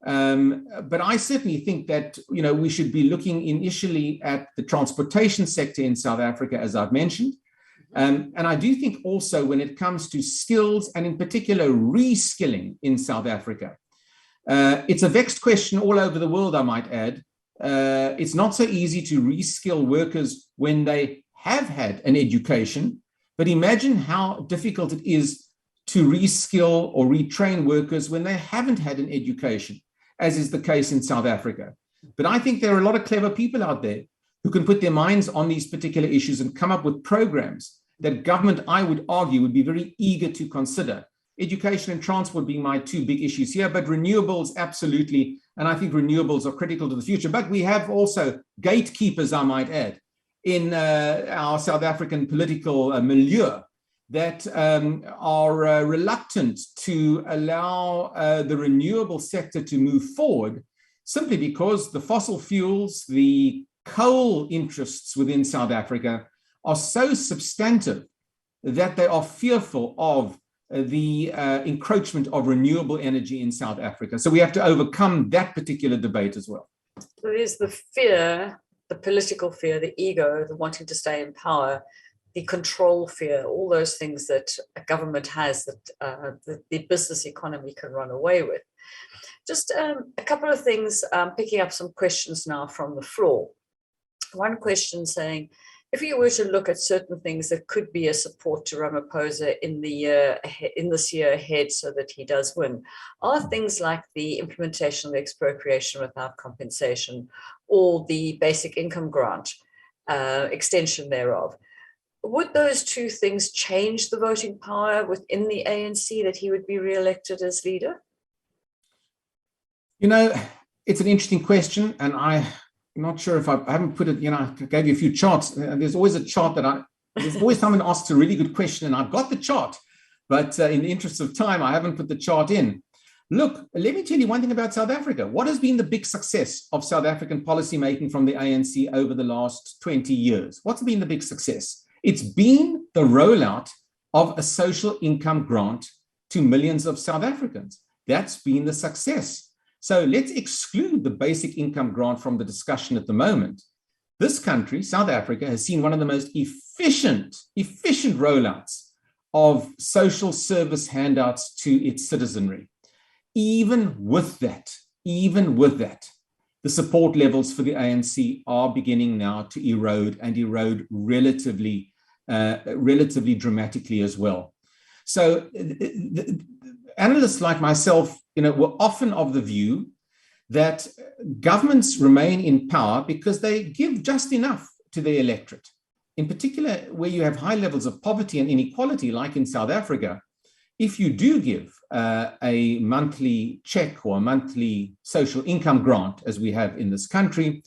But I certainly think that, you know, we should be looking initially at the transportation sector in South Africa, as I've mentioned. And I do think also when it comes to skills, and in particular reskilling in South Africa, it's a vexed question all over the world, I might add. It's not so easy to reskill workers when they have had an education, but imagine how difficult it is to reskill or retrain workers when they haven't had an education, as is the case in South Africa. But I think there are a lot of clever people out there who can put their minds on these particular issues and come up with programs that government, I would argue, would be very eager to consider. Education and transport being my two big issues here, but renewables, absolutely. And I think renewables are critical to the future. But we have also gatekeepers, I might add, in our South African political milieu that are reluctant to allow the renewable sector to move forward simply because the fossil fuels, the coal interests within South Africa are so substantive that they are fearful of the encroachment of renewable energy in South Africa. So we have to overcome that particular debate as well. So there's the fear, the political fear, the ego, the wanting to stay in power, the control fear, all those things that a government has that the business economy can run away with. Just a couple of things, picking up some questions now from the floor. One question saying, if you were to look at certain things that could be a support to Ramaphosa in this year ahead so that he does win, are things like the implementation of the expropriation without compensation or the basic income grant, extension thereof. Would those two things change the voting power within the ANC that he would be re-elected as leader? You know, it's an interesting question, and I'm not sure if I haven't put it, you know, I gave you a few charts. There's always a chart there's always someone asks a really good question, and I've got the chart, but in the interest of time, I haven't put the chart in. Look, let me tell you one thing about South Africa. What has been the big success of South African policymaking from the ANC over the last 20 years? What's been the big success? It's been the rollout of a social income grant to millions of South Africans. That's been the success. So let's exclude the basic income grant from the discussion at the moment. This country, South Africa, has seen one of the most efficient rollouts of social service handouts to its citizenry. Even with that, the support levels for the ANC are beginning now to erode and erode relatively dramatically as well. So analysts like myself, were often of the view that governments remain in power because they give just enough to their electorate. In particular, where you have high levels of poverty and inequality, like in South Africa, if you do give a monthly check or a monthly social income grant, as we have in this country,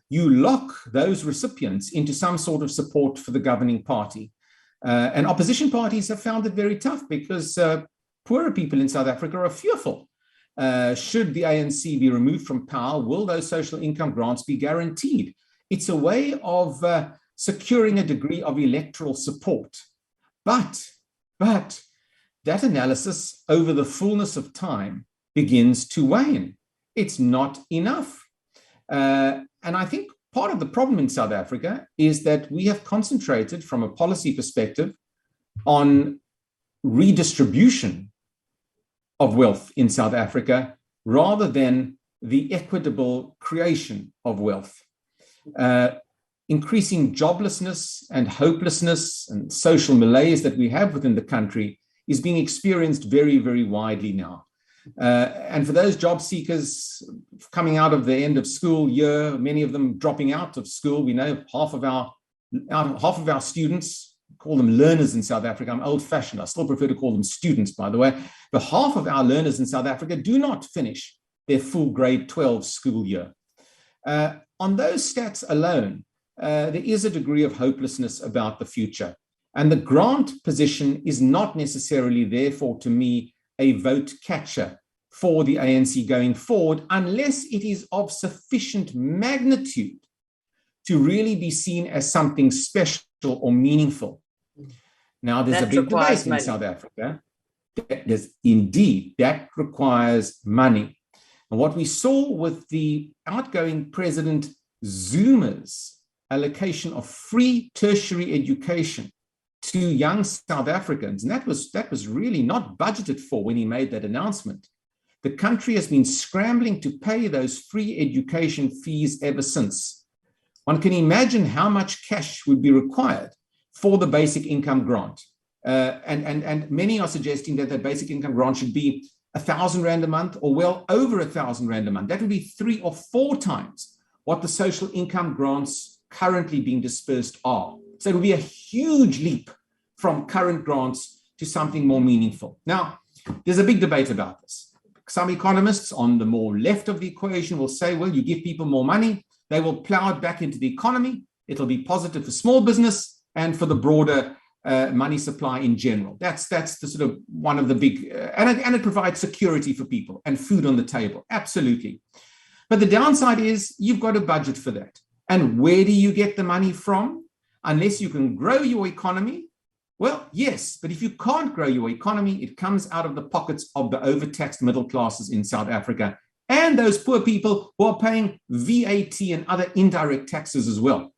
you lock those recipients into some sort of support for the governing party. And opposition parties have found it very tough because poorer people in South Africa are fearful. Should the ANC be removed from power, will those social income grants be guaranteed? It's a way of securing a degree of electoral support. But that analysis over the fullness of time begins to wane. It's not enough. And I think part of the problem in South Africa is that we have concentrated from a policy perspective on redistribution of wealth in South Africa rather than the equitable creation of wealth. Increasing joblessness and hopelessness and social malaise that we have within the country is being experienced very, very widely now. And for those job seekers coming out of the end of school year, many of them dropping out of school, we know half of our students, call them learners in South Africa. I'm old-fashioned. I still prefer to call them students, by the way. But half of our learners in South Africa do not finish their full grade 12 school year. On those stats alone, there is a degree of hopelessness about the future. And the grant position is not necessarily, therefore, to me, a vote catcher for the ANC going forward, unless it is of sufficient magnitude to really be seen as something special or meaningful. Now, there's a big debate in South Africa. That requires money. And what we saw with the outgoing President Zuma's allocation of free tertiary education to young South Africans, and that was really not budgeted for when he made that announcement. The country has been scrambling to pay those free education fees ever since. One can imagine how much cash would be required for the basic income grant. And many are suggesting that the basic income grant should be 1,000 Rand a month or well over 1,000 Rand a month. That would be 3 or 4 times what the social income grants currently being dispersed are. So it would be a huge leap from current grants to something more meaningful. Now, there's a big debate about this. Some economists on the more left of the equation will say, well, you give people more money, they will plow it back into the economy. It'll be positive for small business and for the broader money supply in general. That's the sort of one of the big, and it provides security for people and food on the table. Absolutely. But the downside is you've got a budget for that. And where do you get the money from? Unless you can grow your economy, well, yes, but if you can't grow your economy, it comes out of the pockets of the overtaxed middle classes in South Africa and those poor people who are paying VAT and other indirect taxes as well.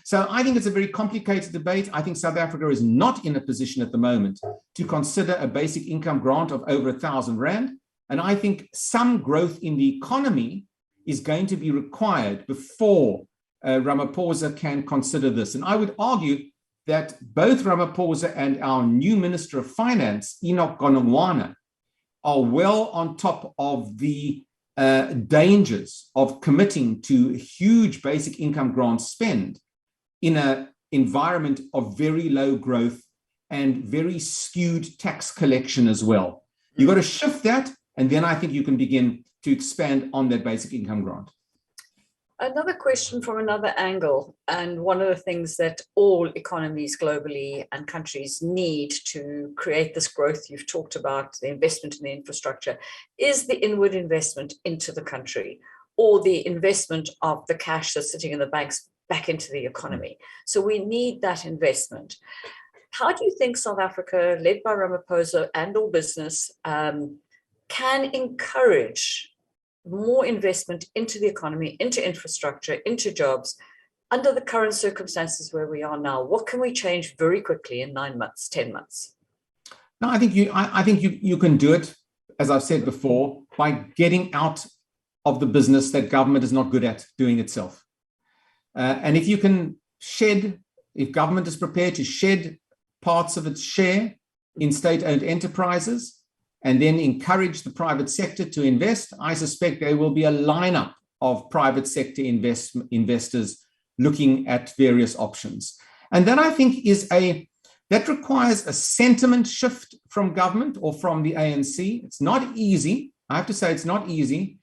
So I think it's a very complicated debate. I think South Africa is not in a position at the moment to consider a basic income grant of over 1,000 Rand. And I think some growth in the economy is going to be required before Ramaphosa can consider this. And I would argue that both Ramaphosa and our new Minister of Finance, Enoch Godongwana, are well on top of the dangers of committing to huge basic income grant spend in an environment of very low growth and very skewed tax collection as well. You've got to shift that, and then I think you can begin to expand on that basic income grant. Another question from another angle, and one of the things that all economies globally and countries need to create this growth you've talked about, the investment in the infrastructure, is the inward investment into the country, or the investment of the cash that's sitting in the banks back into the economy. So we need that investment. How do you think South Africa, led by Ramaphosa and all business, can encourage more investment into the economy, into infrastructure, into jobs, under the current circumstances where we are now? What can we change very quickly in 9 months, 10 months? No, I think you can do it, as I've said before, by getting out of the business that government is not good at doing itself. And if you can if government is prepared to shed parts of its share in state-owned enterprises, and then encourage the private sector to invest, I suspect there will be a lineup of private sector investors looking at various options. And that, I think, that requires a sentiment shift from government or from the ANC. It's not easy. I have to say it's not easy.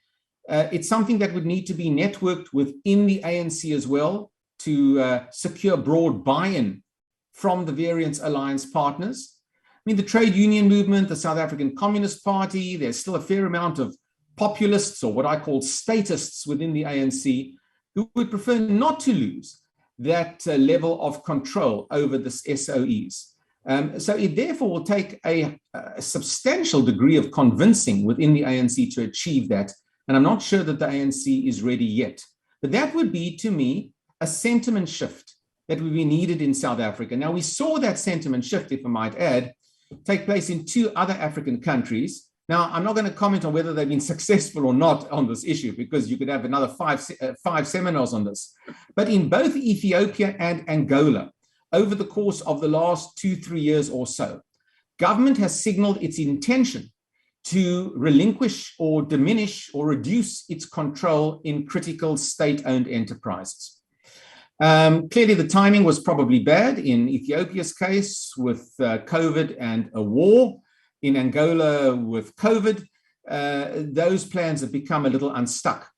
It's something that would need to be networked within the ANC as well to secure broad buy-in from the various alliance partners. I mean, the trade union movement, the South African Communist Party, there's still a fair amount of populists, or what I call statists, within the ANC who would prefer not to lose that level of control over the SOEs. So it therefore will take a substantial degree of convincing within the ANC to achieve that. And I'm not sure that the ANC is ready yet. But that would be, to me, a sentiment shift that would be needed in South Africa. Now, we saw that sentiment shift, if I might add, take place in 2 other African countries. Now, I'm not going to comment on whether they've been successful or not on this issue, because you could have another five seminars on this. But in both Ethiopia and Angola, over the course of the last 2-3 years or so, government has signaled its intention to relinquish or diminish or reduce its control in critical state-owned enterprises. Clearly, the timing was probably bad in Ethiopia's case with COVID and a war. In Angola with COVID, those plans have become a little unstuck.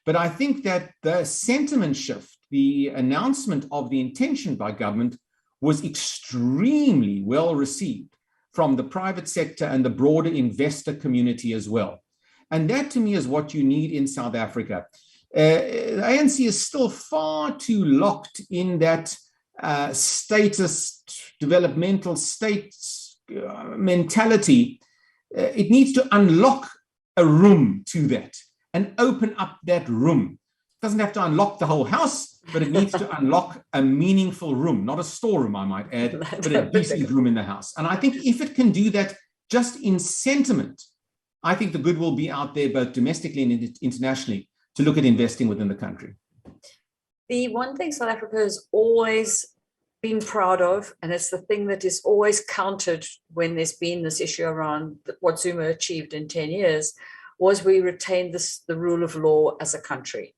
But I think that the sentiment shift, the announcement of the intention by government, was extremely well received from the private sector and the broader investor community as well. And that, to me, is what you need in South Africa. The ANC is still far too locked in that statist, developmental states mentality. It needs to unlock a room to that and open up that room. It doesn't have to unlock the whole house, but it needs to unlock a meaningful room, not a storeroom, I might add, but a decent room in the house. And I think if it can do that just in sentiment, I think the good will be out there, both domestically and internationally, to look at investing within the country. The one thing South Africa has always been proud of, and it's the thing that is always countered when there's been this issue around what Zuma achieved in 10 years, was we retained the rule of law as a country.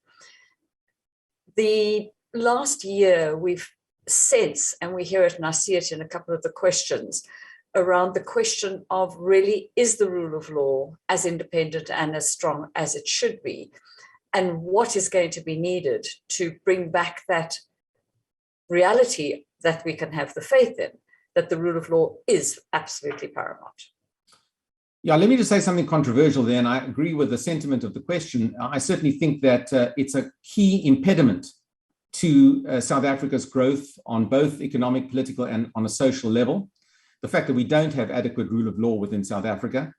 The last year we've sensed, and we hear it and I see it in a couple of the questions, around the question of really, is the rule of law as independent and as strong as it should be? And what is going to be needed to bring back that reality that we can have the faith in, that the rule of law is absolutely paramount? Yeah, let me just say something controversial there, and I agree with the sentiment of the question. I certainly think that it's a key impediment to South Africa's growth on both economic, political, and on a social level. The fact that we don't have adequate rule of law within South Africa.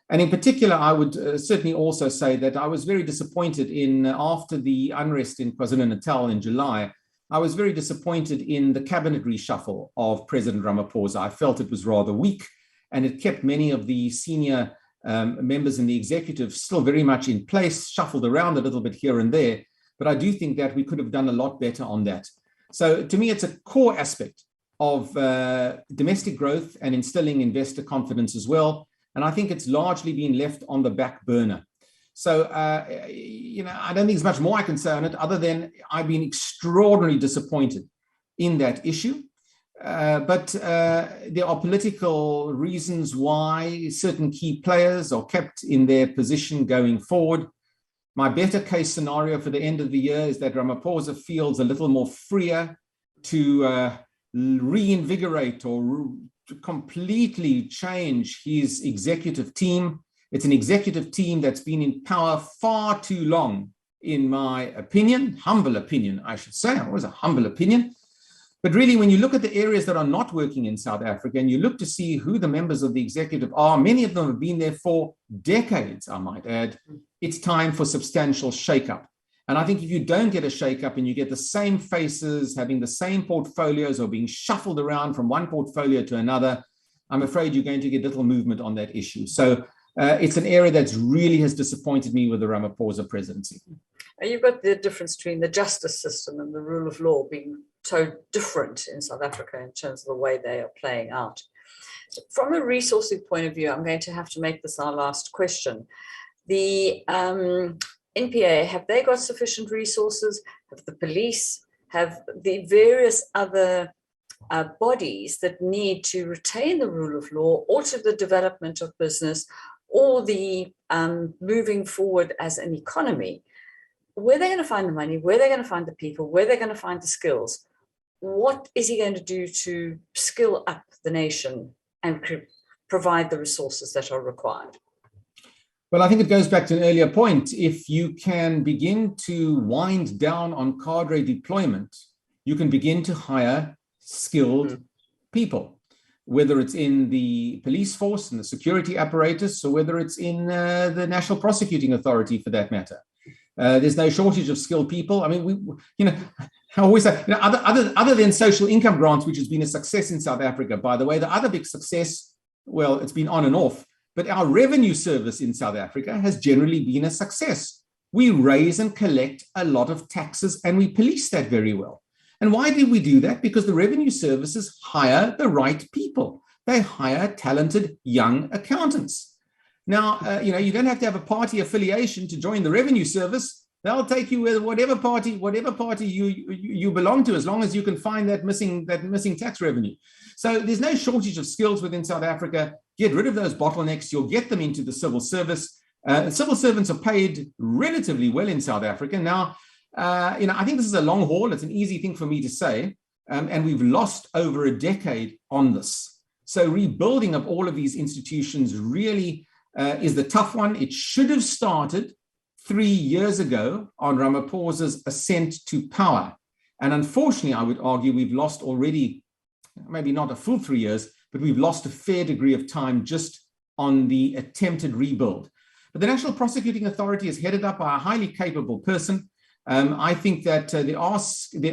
And in particular, I would certainly also say that I was very disappointed after the unrest in KwaZulu-Natal in July, I was very disappointed in the cabinet reshuffle of President Ramaphosa. I felt it was rather weak, and it kept many of the senior members in the executive still very much in place, shuffled around a little bit here and there. But I do think that we could have done a lot better on that. So to me, it's a core aspect of domestic growth and instilling investor confidence as well. And I think it's largely been left on the back burner. So, I don't think there's much more I can say on it other than I've been extraordinarily disappointed in that issue. But there are political reasons why certain key players are kept in their position going forward. My better case scenario for the end of the year is that Ramaphosa feels a little more freer to reinvigorate or to completely change his executive team. It's an executive team that's been in power far too long, in my opinion, humble opinion, I should say. Always a humble opinion. But really, when you look at the areas that are not working in South Africa and you look to see who the members of the executive are, many of them have been there for decades, I might add. It's time for substantial shakeup. And I think if you don't get a shakeup and you get the same faces having the same portfolios or being shuffled around from one portfolio to another, I'm afraid you're going to get little movement on that issue. So it's an area that really has disappointed me with the Ramaphosa presidency. You've got the difference between the justice system and the rule of law being so different in South Africa in terms of the way they are playing out. From a resourcing point of view, I'm going to have to make this our last question. The NPA, have they got sufficient resources? Have the police, have the various other bodies that need to retain the rule of law, alter the development of business, or the moving forward as an economy? Where they're going to find the money, where they're going to find the people, where they're going to find the skills? What is he going to do to skill up the nation and provide the resources that are required? Well, I think it goes back to an earlier point. If you can begin to wind down on cadre deployment, you can begin to hire skilled people, whether it's in the police force and the security apparatus, or whether it's in the National Prosecuting Authority for that matter. There's no shortage of skilled people. I mean, I always say, other than social income grants, which has been a success in South Africa, by the way, the other big success, well, it's been on and off, but our revenue service in South Africa has generally been a success. We raise and collect a lot of taxes and we police that very well. And why did we do that? Because the revenue services hire the right people. They hire talented young accountants. Now, you don't have to have a party affiliation to join the revenue service. They'll take you with whatever party you belong to, as long as you can find that missing tax revenue. So there's no shortage of skills within South Africa. Get rid of those bottlenecks. You'll get them into the civil service. Civil servants are paid relatively well in South Africa. Now, I think this is a long haul. It's an easy thing for me to say. And we've lost over a decade on this. So rebuilding of all of these institutions really is the tough one. It should have started 3 years ago on Ramaphosa's ascent to power. And unfortunately, I would argue we've lost already, maybe not a full 3 years, but we've lost a fair degree of time just on the attempted rebuild. But the National Prosecuting Authority is headed up by a highly capable person. I think that there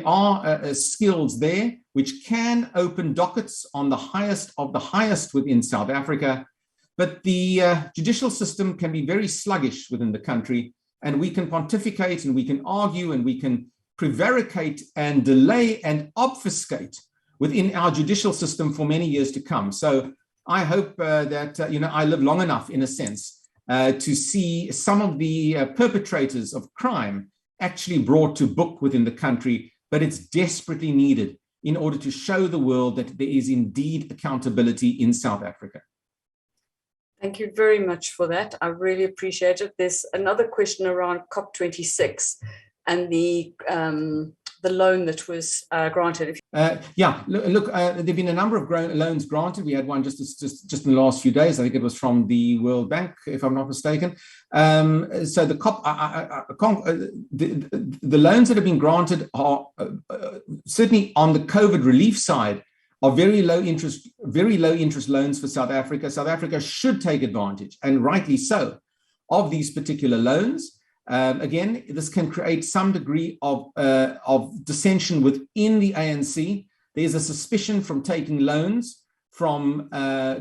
are skills there which can open dockets on the highest of the highest within South Africa. But the judicial system can be very sluggish within the country, and we can pontificate and we can argue and we can prevaricate and delay and obfuscate within our judicial system for many years to come. So I hope that I live long enough, in a sense, to see some of the perpetrators of crime actually brought to book within the country, but it's desperately needed in order to show the world that there is indeed accountability in South Africa. Thank you very much for that. I really appreciate it. There's another question around COP26 and the loan that was granted. Look, there've been a number of loans granted. We had one just in the last few days. I think it was from the World Bank, if I'm not mistaken. So the loans that have been granted are certainly on the COVID relief side are very low interest loans for South Africa. South Africa should take advantage, and rightly so, of these particular loans. Again, this can create some degree of dissension within the ANC. There's a suspicion from taking loans from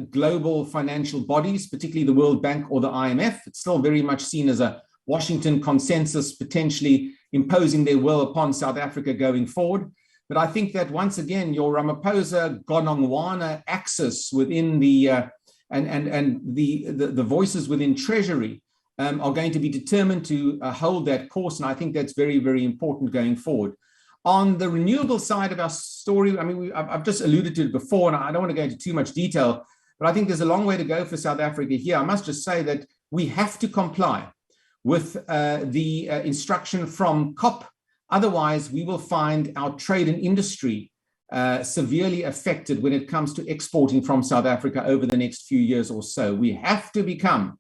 global financial bodies, particularly the World Bank or the IMF. It's still very much seen as a Washington consensus, potentially imposing their will upon South Africa going forward. But I think that once again, your Ramaphosa Gonongwana axis within the the voices within Treasury are going to be determined to hold that course, and I think that's very, very important going forward. On the renewable side of our story, I mean, I've just alluded to it before, and I don't want to go into too much detail, but I think there's a long way to go for South Africa here. I must just say that we have to comply with the instruction from COP. Otherwise, we will find our trade and industry severely affected when it comes to exporting from South Africa over the next few years or so. We have to become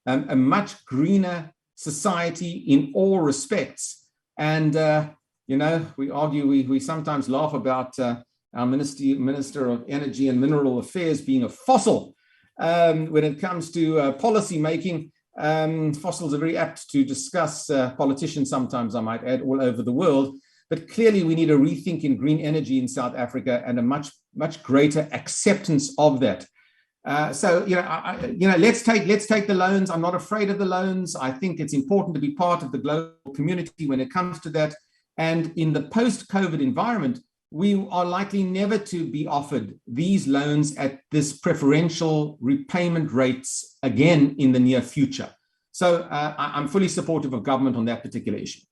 a much greener society in all respects. And, you know, we argue, we sometimes laugh about our Minister of Energy and Mineral Affairs being a fossil when it comes to policy making. Fossils are very apt to discuss politicians sometimes, I might add, all over the world. But clearly, we need a rethink in green energy in South Africa and a much greater acceptance of that. So, let's take the loans. I'm not afraid of the loans. I think it's important to be part of the global community when it comes to that. And in the post-COVID environment, we are likely never to be offered these loans at this preferential repayment rates again in the near future. So I'm fully supportive of government on that particular issue.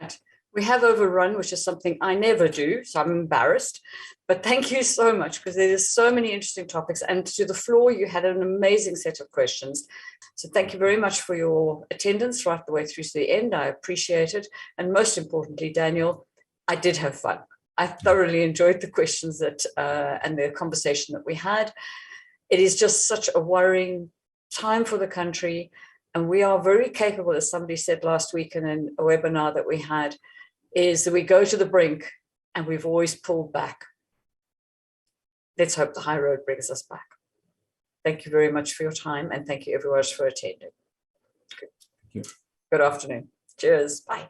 Right. We have overrun, which is something I never do, so I'm embarrassed. But thank you so much, because there's so many interesting topics. And to the floor, you had an amazing set of questions. So thank you very much for your attendance right the way through to the end. I appreciate it. And most importantly, Daniel, I did have fun. I thoroughly enjoyed the questions and the conversation that we had. It is just such a worrying time for the country. And we are very capable, as somebody said last week in a webinar that we had, is that we go to the brink and we've always pulled back. Let's hope the high road brings us back. Thank you very much for your time, and thank you everyone for attending. Thank you. Good afternoon. Cheers. Bye.